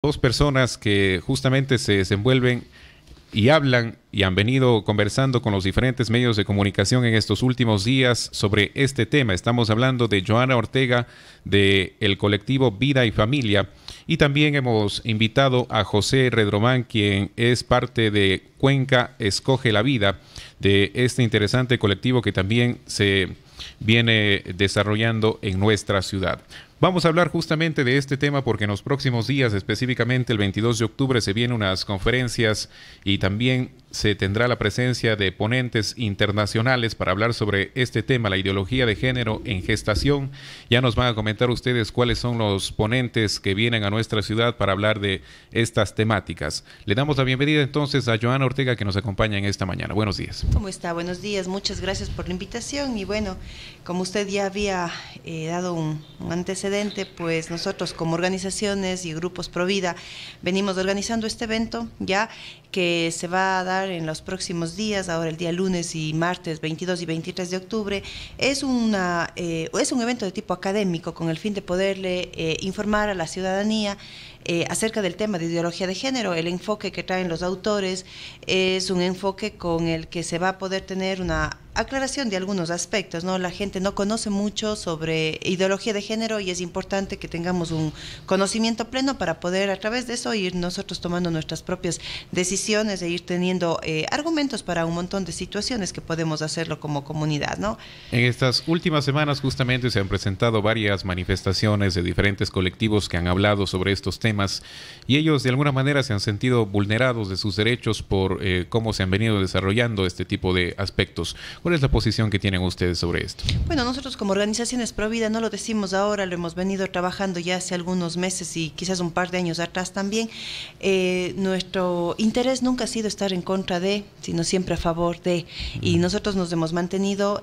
Dos personas que justamente se desenvuelven y hablan y han venido conversando con los diferentes medios de comunicación en estos últimos días sobre este tema. Estamos hablando de Joana Ortega del colectivo Vida y Familia, y también hemos invitado a José Redromán, quien es parte de Cuenca Escoge la Vida, de este interesante colectivo que también se viene desarrollando en nuestra ciudad. Vamos a hablar justamente de este tema porque en los próximos días, específicamente el 22 de octubre, se vienen unas conferencias y también se tendrá la presencia de ponentes internacionales para hablar sobre este tema, la ideología de género en gestación. Ya nos van a comentar ustedes cuáles son los ponentes que vienen a nuestra ciudad para hablar de estas temáticas. Le damos la bienvenida entonces a Joana Ortega, que nos acompaña en esta mañana. Buenos días. ¿Cómo está? Buenos días, muchas gracias por la invitación. Y bueno, como usted ya había dado un antecedente, pues nosotros como organizaciones y grupos Provida venimos organizando este evento ya que se va a dar en los próximos días, ahora el día lunes y martes 22 y 23 de octubre. Es un evento de tipo académico con el fin de poderle informar a la ciudadanía acerca del tema de ideología de género. El enfoque que traen los autores es un enfoque con el que se va a poder tener una aclaración de algunos aspectos, ¿no? La gente no conoce mucho sobre ideología de género y es importante que tengamos un conocimiento pleno para poder a través de eso ir nosotros tomando nuestras propias decisiones e ir teniendo argumentos para un montón de situaciones que podemos hacerlo como comunidad, ¿no? En estas últimas semanas justamente se han presentado varias manifestaciones de diferentes colectivos que han hablado sobre estos temas y ellos de alguna manera se han sentido vulnerados de sus derechos por cómo se han venido desarrollando este tipo de aspectos. ¿Cuál es la posición que tienen ustedes sobre esto? Bueno, nosotros como organizaciones Provida no lo decimos ahora, lo hemos venido trabajando ya hace algunos meses y quizás un par de años atrás también. Nuestro interés nunca ha sido estar en contra de, sino siempre a favor de. Y nosotros nos hemos mantenido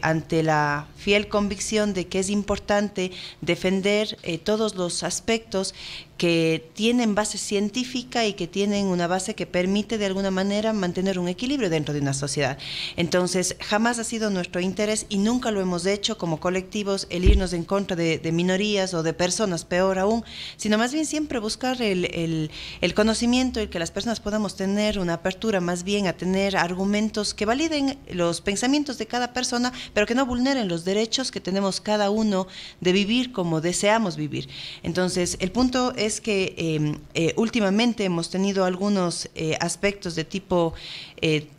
ante la fiel convicción de que es importante defender todos los aspectos que tienen base científica y que tienen una base que permite de alguna manera mantener un equilibrio dentro de una sociedad. Entonces, jamás ha sido nuestro interés y nunca lo hemos hecho como colectivos el irnos en contra de minorías o de personas, peor aún, sino más bien siempre buscar el conocimiento y que las personas podamos tener una apertura más bien a tener argumentos que validen los pensamientos de cada persona, pero que no vulneren los derechos que tenemos cada uno de vivir como deseamos vivir. Entonces, el punto es que últimamente hemos tenido algunos aspectos de tipo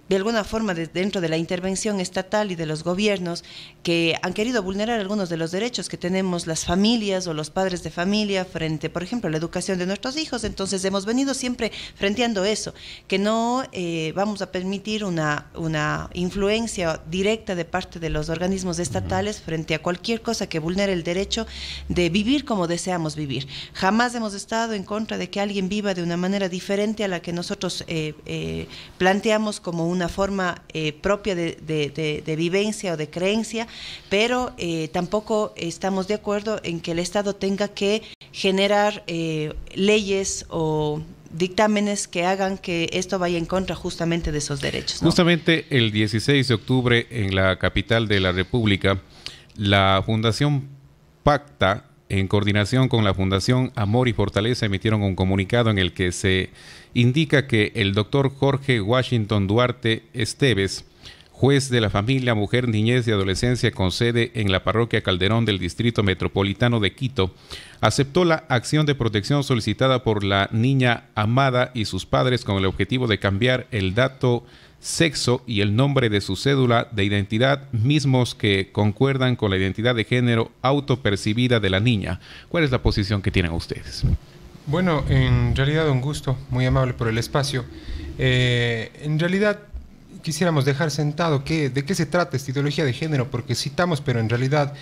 de alguna forma dentro de la intervención estatal y de los gobiernos que han querido vulnerar algunos de los derechos que tenemos las familias o los padres de familia frente, por ejemplo, a la educación de nuestros hijos. Entonces hemos venido siempre frenteando eso, que no vamos a permitir una influencia directa de parte de los organismos estatales frente a cualquier cosa que vulnere el derecho de vivir como deseamos vivir. Jamás hemos estado en contra de que alguien viva de una manera diferente a la que nosotros planteamos como una forma propia de vivencia o de creencia, pero tampoco estamos de acuerdo en que el Estado tenga que generar leyes o dictámenes que hagan que esto vaya en contra justamente de esos derechos, ¿no? Justamente el 16 de octubre en la capital de la República, la Fundación Pacta, en coordinación con la Fundación Amor y Fortaleza, emitieron un comunicado en el que se indica que el doctor Jorge Washington Duarte Esteves, juez de la familia, mujer, niñez y adolescencia con sede en la parroquia Calderón del Distrito Metropolitano de Quito, aceptó la acción de protección solicitada por la niña Amada y sus padres con el objetivo de cambiar el dato sexo y el nombre de su cédula de identidad, mismos que concuerdan con la identidad de género autopercibida de la niña. ¿Cuál es la posición que tienen ustedes? Bueno, en realidad un gusto, muy amable por el espacio. En realidad quisiéramos dejar sentado de qué se trata esta ideología de género, porque citamos, pero en realidad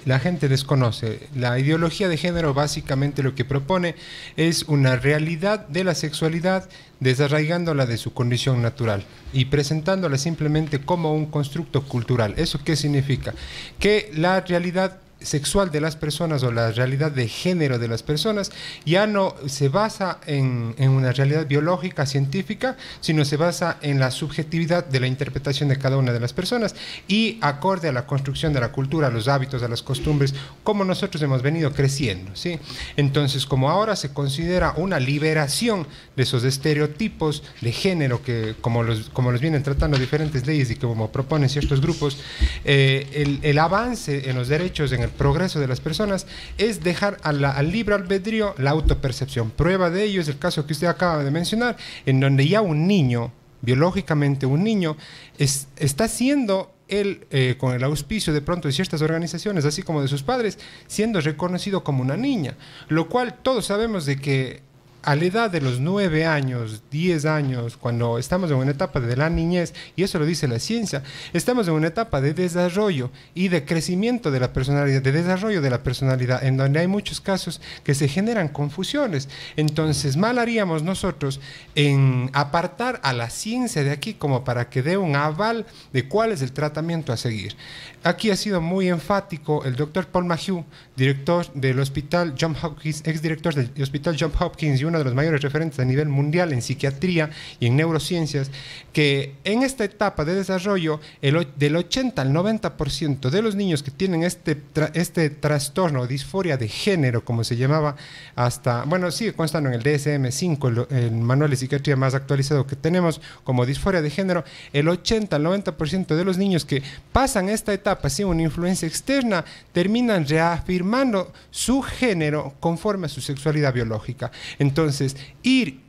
la gente desconoce. La ideología de género básicamente lo que propone es una realidad de la sexualidad desarraigándola de su condición natural y presentándola simplemente como un constructo cultural. ¿Eso qué significa? Que la realidad sexual de las personas o la realidad de género de las personas ya no se basa en una realidad biológica, científica, sino se basa en la subjetividad de la interpretación de cada una de las personas y acorde a la construcción de la cultura, a los hábitos, a las costumbres, como nosotros hemos venido creciendo, ¿sí? Entonces, como ahora se considera una liberación de esos estereotipos de género que como los vienen tratando diferentes leyes y como proponen ciertos grupos, el avance en los derechos, en el progreso de las personas, es dejar al libre albedrío la autopercepción. Prueba de ello es el caso que usted acaba de mencionar, en donde ya un niño, biológicamente un niño, está siendo él, con el auspicio de pronto de ciertas organizaciones, así como de sus padres, siendo reconocido como una niña, lo cual todos sabemos de que a la edad de los 9 años, 10 años, cuando estamos en una etapa de la niñez, y eso lo dice la ciencia, estamos en una etapa de desarrollo y de crecimiento de la personalidad, de desarrollo de la personalidad, en donde hay muchos casos que se generan confusiones. Entonces, mal haríamos nosotros en apartar a la ciencia de aquí como para que dé un aval de cuál es el tratamiento a seguir. Aquí ha sido muy enfático el doctor Paul Mahieu, director del Hospital Johns Hopkins, exdirector del Hospital Johns Hopkins y uno de los mayores referentes a nivel mundial en psiquiatría y en neurociencias, que en esta etapa de desarrollo del 80 al 90% de los niños que tienen este trastorno, disforia de género, como se llamaba hasta, bueno, sigue constando en el DSM-5, el manual de psiquiatría más actualizado que tenemos como disforia de género, el 80 al 90% de los niños que pasan esta etapa sin una influencia externa terminan reafirmando su género conforme a su sexualidad biológica. Entonces, ir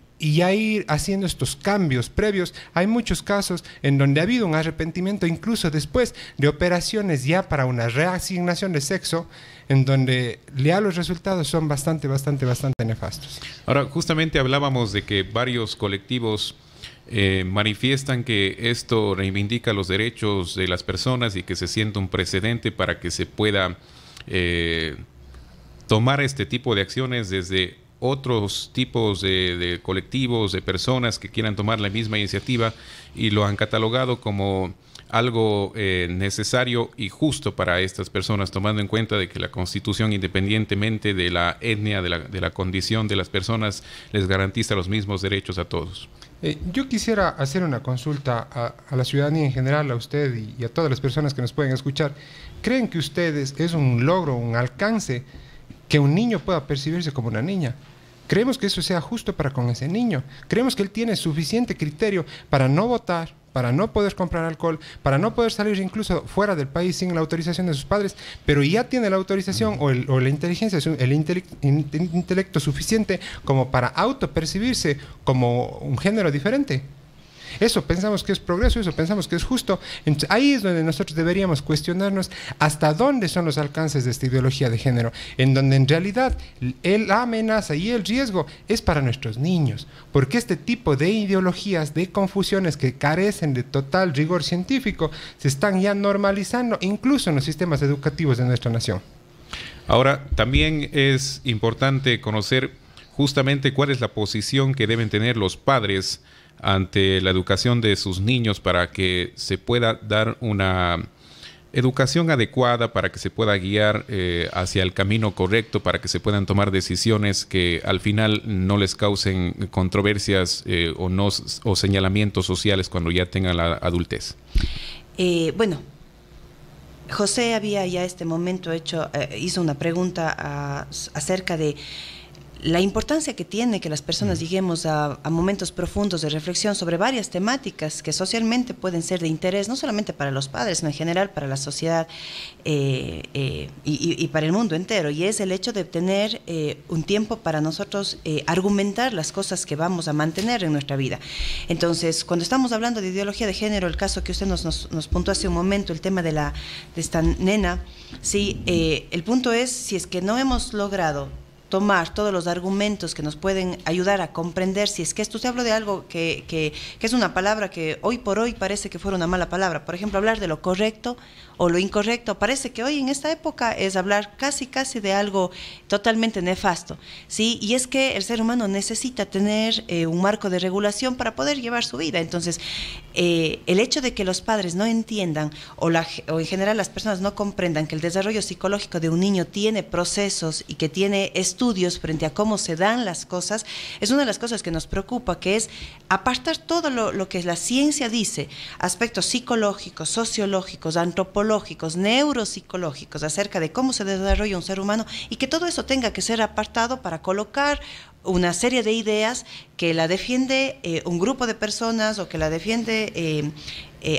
haciendo estos cambios previos, hay muchos casos en donde ha habido un arrepentimiento incluso después de operaciones ya para una reasignación de sexo, en donde ya los resultados son bastante nefastos. Ahora, justamente hablábamos de que varios colectivos manifiestan que esto reivindica los derechos de las personas y que se siente un precedente para que se pueda tomar este tipo de acciones desde otros tipos de colectivos, de personas que quieran tomar la misma iniciativa, y lo han catalogado como algo necesario y justo para estas personas, tomando en cuenta de que la Constitución, independientemente de la etnia, de la condición de las personas, les garantiza los mismos derechos a todos. Yo quisiera hacer una consulta a la ciudadanía en general, a usted y a todas las personas que nos pueden escuchar. ¿Creen que ustedes es un logro, un alcance, que un niño pueda percibirse como una niña? ¿Creemos que eso sea justo para con ese niño? ¿Creemos que él tiene suficiente criterio para no votar, para no poder comprar alcohol, para no poder salir incluso fuera del país sin la autorización de sus padres, pero ya tiene la autorización o la inteligencia, el intelecto suficiente como para autopercibirse como un género diferente? Eso pensamos que es progreso, eso pensamos que es justo. Entonces, ahí es donde nosotros deberíamos cuestionarnos hasta dónde son los alcances de esta ideología de género, en donde en realidad la amenaza y el riesgo es para nuestros niños, porque este tipo de ideologías, de confusiones que carecen de total rigor científico, se están ya normalizando incluso en los sistemas educativos de nuestra nación. Ahora, también es importante conocer justamente cuál es la posición que deben tener los padres ante la educación de sus niños para que se pueda dar una educación adecuada, para que se pueda guiar hacia el camino correcto, para que se puedan tomar decisiones que al final no les causen controversias o señalamientos sociales cuando ya tengan la adultez. Bueno, José había ya este momento hizo una pregunta acerca de la importancia que tiene que las personas lleguemos a momentos profundos de reflexión sobre varias temáticas que socialmente pueden ser de interés, no solamente para los padres, sino en general para la sociedad y para el mundo entero. Y es el hecho de tener un tiempo para nosotros argumentar las cosas que vamos a mantener en nuestra vida. Entonces, cuando estamos hablando de ideología de género, el caso que usted nos puntuó hace un momento, el tema de esta nena, sí, el punto es, si es que no hemos logrado tomar todos los argumentos que nos pueden ayudar a comprender si es que esto, te hablo de algo que es una palabra que hoy por hoy parece que fuera una mala palabra. Por ejemplo, hablar de lo correcto o lo incorrecto, parece que hoy en esta época es hablar casi de algo totalmente nefasto, ¿sí? Y es que el ser humano necesita tener un marco de regulación para poder llevar su vida. Entonces, el hecho de que los padres no entiendan o en general las personas no comprendan que el desarrollo psicológico de un niño tiene procesos y que tiene estudios frente a cómo se dan las cosas, es una de las cosas que nos preocupa, que es apartar todo lo que la ciencia dice, aspectos psicológicos, sociológicos, antropológicos, neuropsicológicos, acerca de cómo se desarrolla un ser humano, y que todo eso tenga que ser apartado para colocar una serie de ideas que la defiende un grupo de personas o que la defiende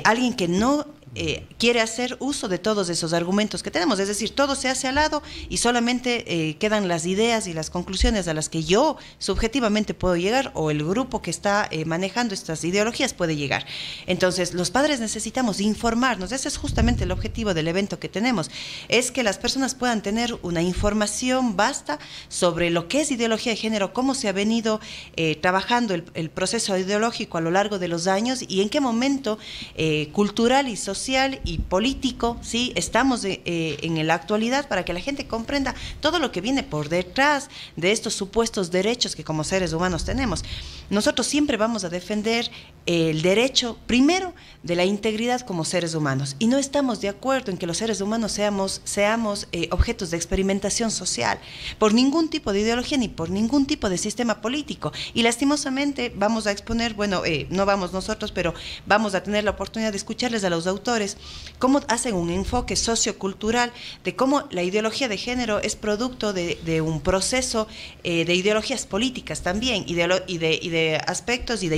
alguien que no quiere hacer uso de todos esos argumentos que tenemos. Es decir, todo se hace al lado y solamente quedan las ideas y las conclusiones a las que yo subjetivamente puedo llegar, o el grupo que está manejando estas ideologías puede llegar. Entonces, los padres necesitamos informarnos. Ese es justamente el objetivo del evento que tenemos, es que las personas puedan tener una información vasta sobre lo que es ideología de género, cómo se ha venido trabajando el proceso ideológico a lo largo de los años y en qué momento cultural y social y político, ¿sí?, estamos en la actualidad, para que la gente comprenda todo lo que viene por detrás de estos supuestos derechos que como seres humanos tenemos. Nosotros siempre vamos a defender el derecho, primero, de la integridad como seres humanos, y no estamos de acuerdo en que los seres humanos seamos objetos de experimentación social por ningún tipo de ideología ni por ningún tipo de sistema político. Y lastimosamente vamos a exponer, no vamos nosotros, pero vamos a tener la oportunidad de escucharles a los autores cómo hacen un enfoque sociocultural de cómo la ideología de género es producto de un proceso de ideologías políticas también, y de aspectos y de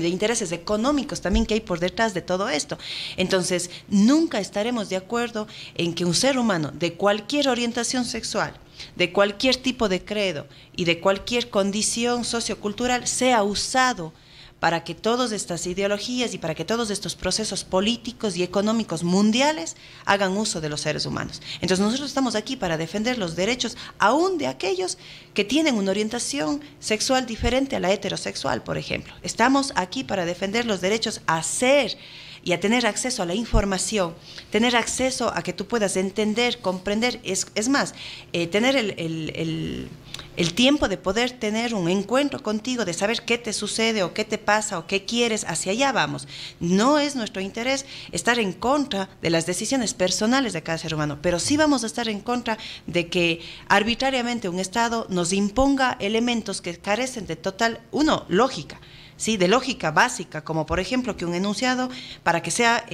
intereses económicos también que hay por detrás de todo esto. Entonces, nunca estaremos de acuerdo en que un ser humano de cualquier orientación sexual, de cualquier tipo de credo y de cualquier condición sociocultural sea usado para que todas estas ideologías y para que todos estos procesos políticos y económicos mundiales hagan uso de los seres humanos. Entonces nosotros estamos aquí para defender los derechos aún de aquellos que tienen una orientación sexual diferente a la heterosexual, por ejemplo. Estamos aquí para defender los derechos a ser y a tener acceso a la información, tener acceso a que tú puedas entender, comprender, es más, tener el tiempo de poder tener un encuentro contigo, de saber qué te sucede o qué te pasa o qué quieres, hacia allá vamos. No es nuestro interés estar en contra de las decisiones personales de cada ser humano, pero sí vamos a estar en contra de que arbitrariamente un Estado nos imponga elementos que carecen de total, lógica, ¿sí?, de lógica básica, como por ejemplo que un enunciado, para que sea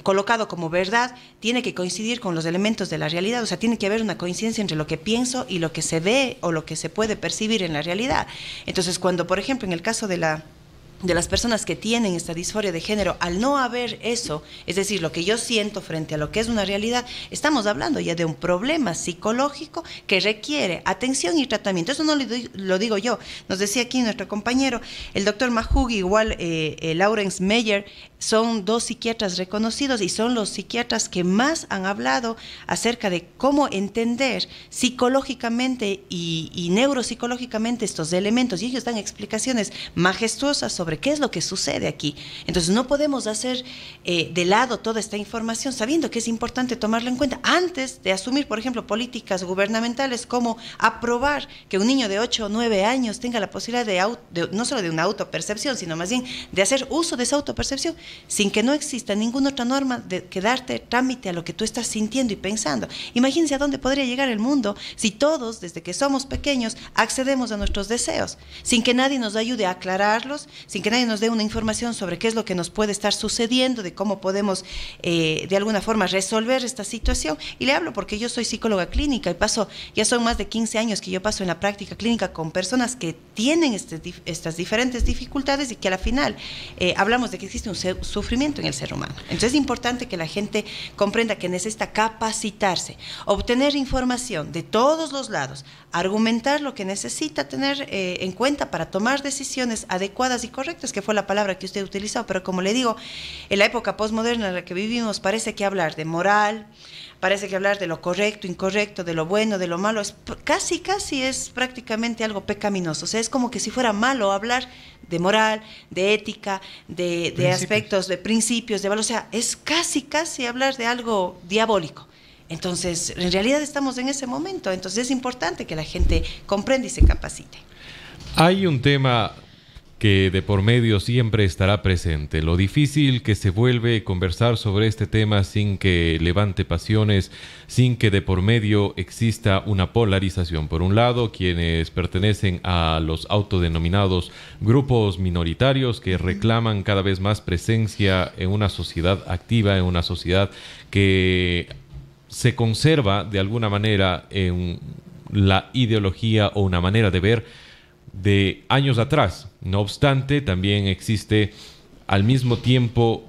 colocado como verdad, tiene que coincidir con los elementos de la realidad. O sea, tiene que haber una coincidencia entre lo que pienso y lo que se ve o lo que se puede percibir en la realidad. Entonces, cuando, por ejemplo, en el caso de las personas que tienen esta disforia de género, al no haber eso, es decir, lo que yo siento frente a lo que es una realidad, estamos hablando ya de un problema psicológico que requiere atención y tratamiento. Eso no lo digo yo, nos decía aquí nuestro compañero, el doctor Mahug, igual Lawrence Meyer, son dos psiquiatras reconocidos y son los psiquiatras que más han hablado acerca de cómo entender psicológicamente y neuropsicológicamente estos elementos, y ellos dan explicaciones majestuosas sobre qué es lo que sucede aquí. Entonces no podemos hacer de lado toda esta información, sabiendo que es importante tomarlo en cuenta antes de asumir, por ejemplo, políticas gubernamentales como aprobar que un niño de 8 o 9 años tenga la posibilidad de no solo de una autopercepción, sino más bien de hacer uso de esa autopercepción sin que no exista ninguna otra norma que darte trámite a lo que tú estás sintiendo y pensando. Imagínense a dónde podría llegar el mundo si todos, desde que somos pequeños, accedemos a nuestros deseos, sin que nadie nos ayude a aclararlos, sin que nadie nos dé una información sobre qué es lo que nos puede estar sucediendo, de cómo podemos de alguna forma resolver esta situación. Y le hablo porque yo soy psicóloga clínica y ya son más de 15 años que yo paso en la práctica clínica con personas que tienen estas diferentes dificultades, y que a la final hablamos de que existe un sufrimiento en el ser humano. Entonces es importante que la gente comprenda que necesita capacitarse, obtener información de todos los lados, argumentar lo que necesita tener en cuenta para tomar decisiones adecuadas y correctas. correctas, que fue la palabra que usted utilizó, pero como le digo, en la época postmoderna en la que vivimos parece que hablar de moral, parece que hablar de lo correcto, incorrecto, de lo bueno, de lo malo, casi es prácticamente algo pecaminoso. O sea, es como que si fuera malo hablar de moral, de ética, de aspectos, de principios, de valor. O sea, es casi hablar de algo diabólico. Entonces, en realidad estamos en ese momento. Entonces, es importante que la gente comprenda y se capacite. Hay un tema que de por medio siempre estará presente. Lo difícil que se vuelve conversar sobre este tema sin que levante pasiones, sin que de por medio exista una polarización. Por un lado, quienes pertenecen a los autodenominados grupos minoritarios que reclaman cada vez más presencia en una sociedad activa, en una sociedad que se conserva de alguna manera en la ideología o una manera de ver de años atrás. No obstante, también existe al mismo tiempo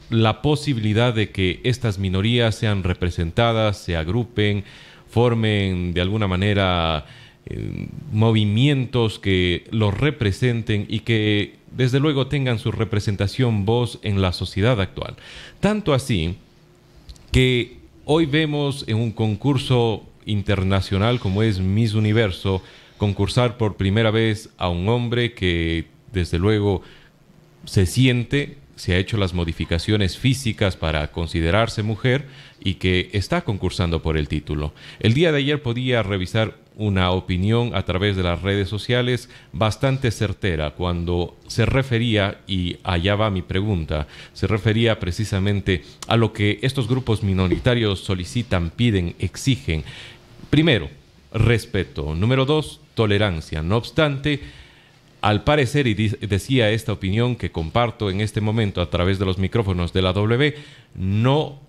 la posibilidad de que estas minorías sean representadas, se agrupen, formen de alguna manera movimientos que los representen y que desde luego tengan su representación, voz en la sociedad actual. Tanto así que hoy vemos en un concurso internacional como es Miss Universo concursar por primera vez a un hombre que desde luego se ha hecho las modificaciones físicas para considerarse mujer y que está concursando por el título. El día de ayer podía revisar una opinión a través de las redes sociales bastante certera cuando se refería, y allá va mi pregunta, se refería precisamente a lo que estos grupos minoritarios solicitan, piden, exigen. Primero, respeto. Número 2, tolerancia. No obstante, al parecer, y decía esta opinión que comparto en este momento a través de los micrófonos de la W, no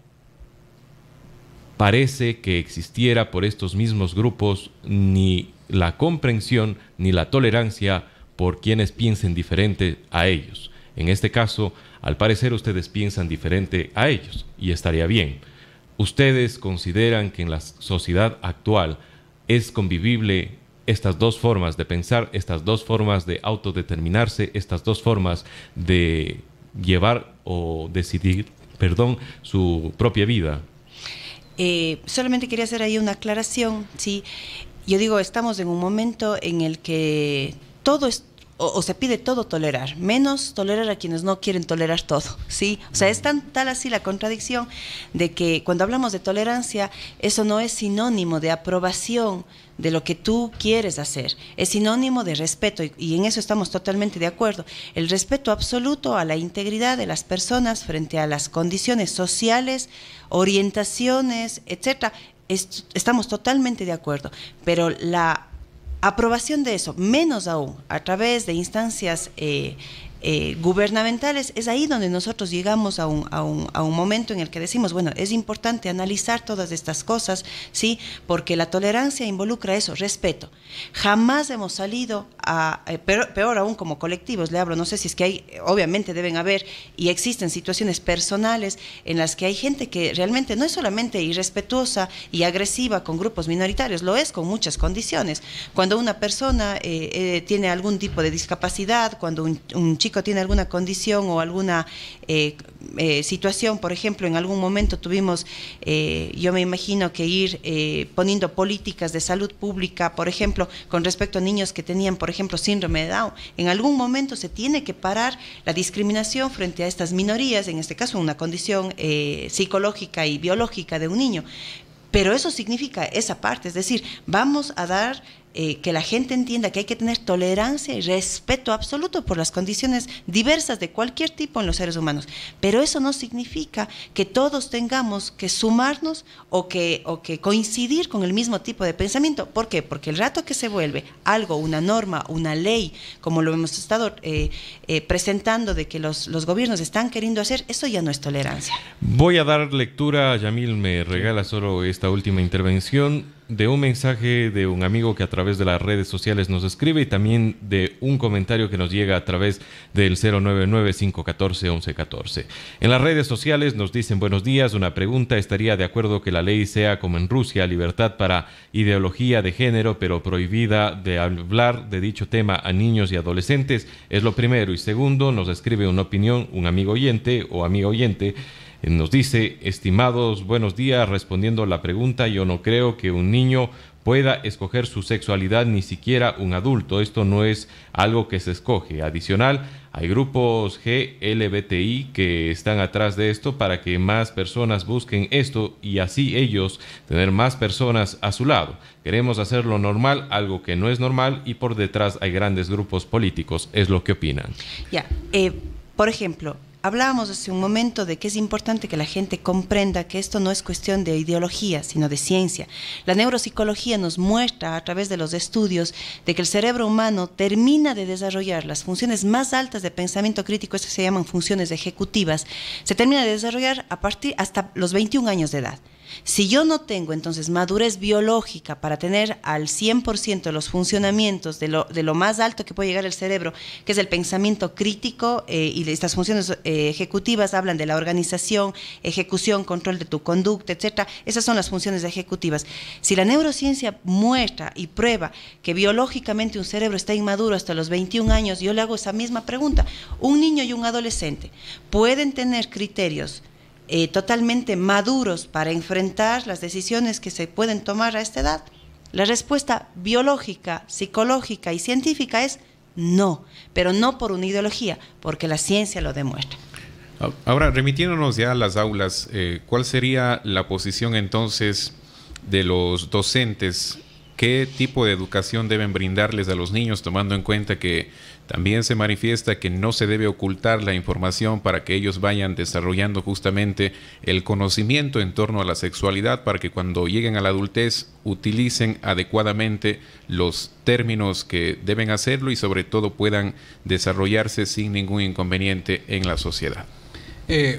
parece que existiera por estos mismos grupos ni la comprensión ni la tolerancia por quienes piensen diferente a ellos. En este caso, al parecer ustedes piensan diferente a ellos y estaría bien. ¿Ustedes consideran que en la sociedad actual es convivible estas dos formas de pensar, estas dos formas de autodeterminarse, estas dos formas de llevar o decidir, su propia vida? Solamente quería hacer ahí una aclaración, ¿sí? Yo digo, estamos en un momento en el que todo es, o se pide todo tolerar, menos tolerar a quienes no quieren tolerar todo, ¿sí? O sea, es tal así la contradicción de que cuando hablamos de tolerancia, eso no es sinónimo de aprobación de lo que tú quieres hacer, es sinónimo de respeto y en eso estamos totalmente de acuerdo. El respeto absoluto a la integridad de las personas frente a las condiciones sociales, orientaciones, etcétera, estamos totalmente de acuerdo, pero la aprobación de eso, menos aún a través de instancias gubernamentales, es ahí donde nosotros llegamos a un momento en el que decimos, bueno, es importante analizar todas estas cosas, ¿sí? Porque la tolerancia involucra eso, respeto. Jamás hemos salido a, peor aún como colectivos, le hablo, no sé si es que hay, obviamente deben haber y existen situaciones personales en las que hay gente que realmente no es solamente irrespetuosa y agresiva con grupos minoritarios, lo es con muchas condiciones. Cuando una persona tiene algún tipo de discapacidad, cuando un chico tiene alguna condición o alguna situación, por ejemplo, en algún momento tuvimos, yo me imagino que ir poniendo políticas de salud pública, por ejemplo, con respecto a niños que tenían, por ejemplo, síndrome de Down. En algún momento se tiene que parar la discriminación frente a estas minorías, en este caso una condición psicológica y biológica de un niño. Pero eso significa esa parte, es decir, vamos a dar que la gente entienda que hay que tener tolerancia y respeto absoluto por las condiciones diversas de cualquier tipo en los seres humanos. Pero eso no significa que todos tengamos que sumarnos o que coincidir con el mismo tipo de pensamiento. ¿Por qué? Porque el rato que se vuelve algo, una norma, una ley, como lo hemos estado presentando de que los gobiernos están queriendo hacer, eso ya no es tolerancia. Voy a dar lectura, Yamil me regala solo esta última intervención. de un mensaje de un amigo que a través de las redes sociales nos escribe y también de un comentario que nos llega a través del 099-514-1114. En las redes sociales nos dicen: buenos días, una pregunta: ¿estaría de acuerdo que la ley sea como en Rusia, libertad para ideología de género, pero prohibida de hablar de dicho tema a niños y adolescentes? Es lo primero. Y segundo, nos escribe una opinión un amigo oyente o amiga oyente. Nos dice: estimados, buenos días, respondiendo a la pregunta, yo no creo que un niño pueda escoger su sexualidad, ni siquiera un adulto. Esto no es algo que se escoge. Adicional, hay grupos LGBTI que están atrás de esto para que más personas busquen esto y así ellos tener más personas a su lado. Queremos hacerlo normal, algo que no es normal, y por detrás hay grandes grupos políticos. Es lo que opinan. Por ejemplo, hablábamos hace un momento de que es importante que la gente comprenda que esto no es cuestión de ideología, sino de ciencia. La neuropsicología nos muestra a través de los estudios de que el cerebro humano termina de desarrollar las funciones más altas de pensamiento crítico, estas se llaman funciones ejecutivas, se termina de desarrollar hasta los 21 años de edad. Si yo no tengo entonces madurez biológica para tener al 100% los funcionamientos de lo más alto que puede llegar el cerebro, que es el pensamiento crítico, y estas funciones ejecutivas hablan de la organización, ejecución, control de tu conducta, etcétera. Esas son las funciones ejecutivas. Si la neurociencia muestra y prueba que biológicamente un cerebro está inmaduro hasta los 21 años, yo le hago esa misma pregunta. ¿Un niño y un adolescente pueden tener criterios totalmente maduros para enfrentar las decisiones que se pueden tomar a esta edad? La respuesta biológica, psicológica y científica es no, pero no por una ideología, porque la ciencia lo demuestra. Ahora, remitiéndonos ya a las aulas, ¿cuál sería la posición entonces de los docentes? ¿Qué tipo de educación deben brindarles a los niños, tomando en cuenta que también se manifiesta que no se debe ocultar la información para que ellos vayan desarrollando justamente el conocimiento en torno a la sexualidad, para que cuando lleguen a la adultez utilicen adecuadamente los términos que deben hacerlo y sobre todo puedan desarrollarse sin ningún inconveniente en la sociedad?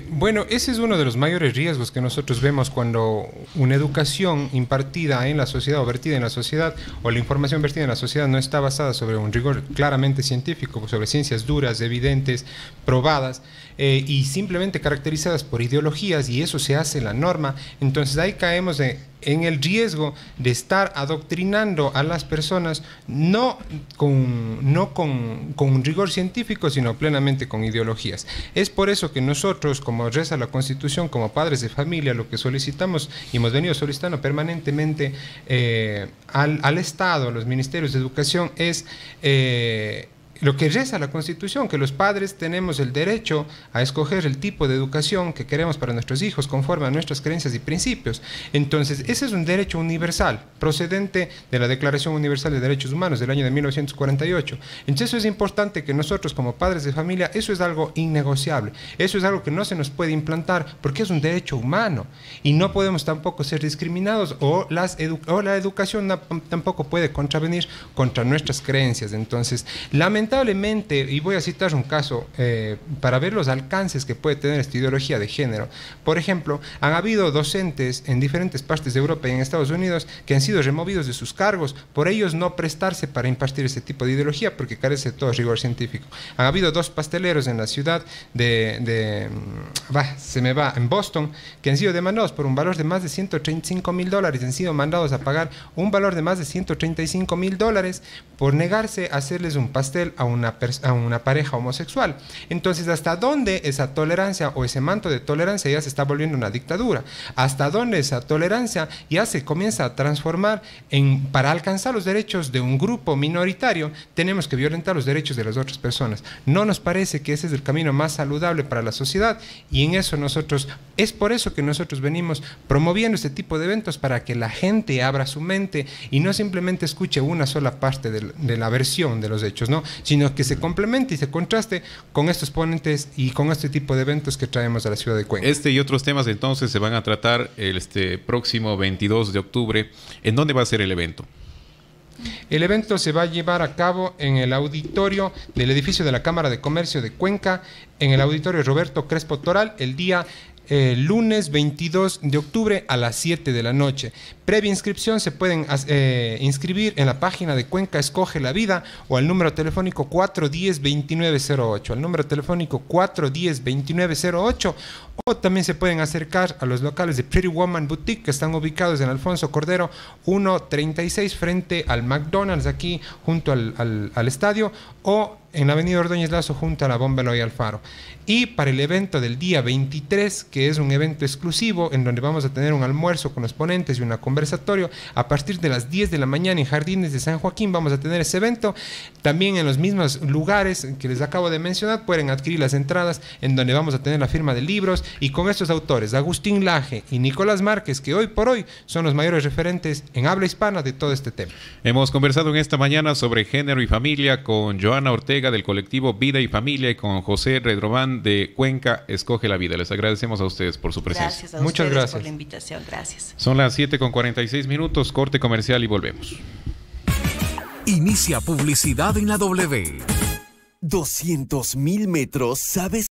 Bueno, ese es uno de los mayores riesgos que nosotros vemos cuando una educación impartida en la sociedad o vertida en la sociedad, o la información vertida en la sociedad, no está basada sobre un rigor claramente científico, sobre ciencias duras, evidentes, probadas, y simplemente caracterizadas por ideologías, y eso se hace la norma. Entonces ahí caemos en el riesgo de estar adoctrinando a las personas no con un rigor científico, sino plenamente con ideologías. Es por eso que nosotros, como reza la Constitución, como padres de familia, lo que solicitamos y hemos venido solicitando permanentemente al Estado, a los ministerios de educación, es lo que reza la Constitución, que los padres tenemos el derecho a escoger el tipo de educación que queremos para nuestros hijos conforme a nuestras creencias y principios. Entonces, ese es un derecho universal, procedente de la Declaración Universal de Derechos Humanos del año de 1948. Entonces, eso es importante que nosotros como padres de familia, eso es algo innegociable, eso es algo que no se nos puede implantar porque es un derecho humano y no podemos tampoco ser discriminados, o la educación tampoco puede contravenir contra nuestras creencias. Entonces, lamentablemente, y voy a citar un caso para ver los alcances que puede tener esta ideología de género. Por ejemplo, han habido docentes en diferentes partes de Europa y en Estados Unidos que han sido removidos de sus cargos por ellos no prestarse para impartir ese tipo de ideología porque carece de todo rigor científico. Han habido 2 pasteleros en la ciudad en Boston, que han sido demandados por un valor de más de $135,000, han sido mandados a pagar un valor de más de $135,000 por negarse a hacerles un pastel a una pareja homosexual. Entonces, ¿hasta dónde esa tolerancia o ese manto de tolerancia ya se está volviendo una dictadura? ¿Hasta dónde esa tolerancia ya se comienza a transformar para alcanzar los derechos de un grupo minoritario, tenemos que violentar los derechos de las otras personas? No nos parece que ese es el camino más saludable para la sociedad, y en eso es por eso que nosotros venimos promoviendo este tipo de eventos, para que la gente abra su mente y no simplemente escuche una sola parte de la versión de los hechos, ¿no? Sino que se complemente y se contraste con estos ponentes y con este tipo de eventos que traemos a la ciudad de Cuenca. Este y otros temas entonces se van a tratar este próximo 22 de octubre. ¿En dónde va a ser el evento? El evento se va a llevar a cabo en el auditorio del edificio de la Cámara de Comercio de Cuenca, en el auditorio Roberto Crespo Toral, el día lunes 22 de octubre a las 7 de la noche. Previa inscripción se pueden inscribir en la página de Cuenca Escoge la Vida o al número telefónico 410-2908. Al número telefónico 410-2908, o también se pueden acercar a los locales de Pretty Woman Boutique, que están ubicados en Alfonso Cordero 136 frente al McDonald's, aquí junto al estadio, o en la avenida Ordóñez Lazo junto a la Bomba Eloy Alfaro. Y para el evento del día 23, que es un evento exclusivo en donde vamos a tener un almuerzo con los ponentes y un conversatorio, a partir de las 10 de la mañana en Jardines de San Joaquín vamos a tener ese evento. También en los mismos lugares que les acabo de mencionar pueden adquirir las entradas, en donde vamos a tener la firma de libros y con estos autores, Agustín Laje y Nicolás Márquez, que hoy por hoy son los mayores referentes en habla hispana de todo este tema. Hemos conversado en esta mañana sobre género y familia con Joana Ortega del colectivo Vida y Familia y con José Redrobán de Cuenca Escoge la Vida. Les agradecemos a ustedes por su presencia. Gracias a Muchas ustedes gracias por la invitación. Gracias. Son las 7:46, corte comercial y volvemos. Inicia publicidad en la W. 200.000 metros, ¿sabes?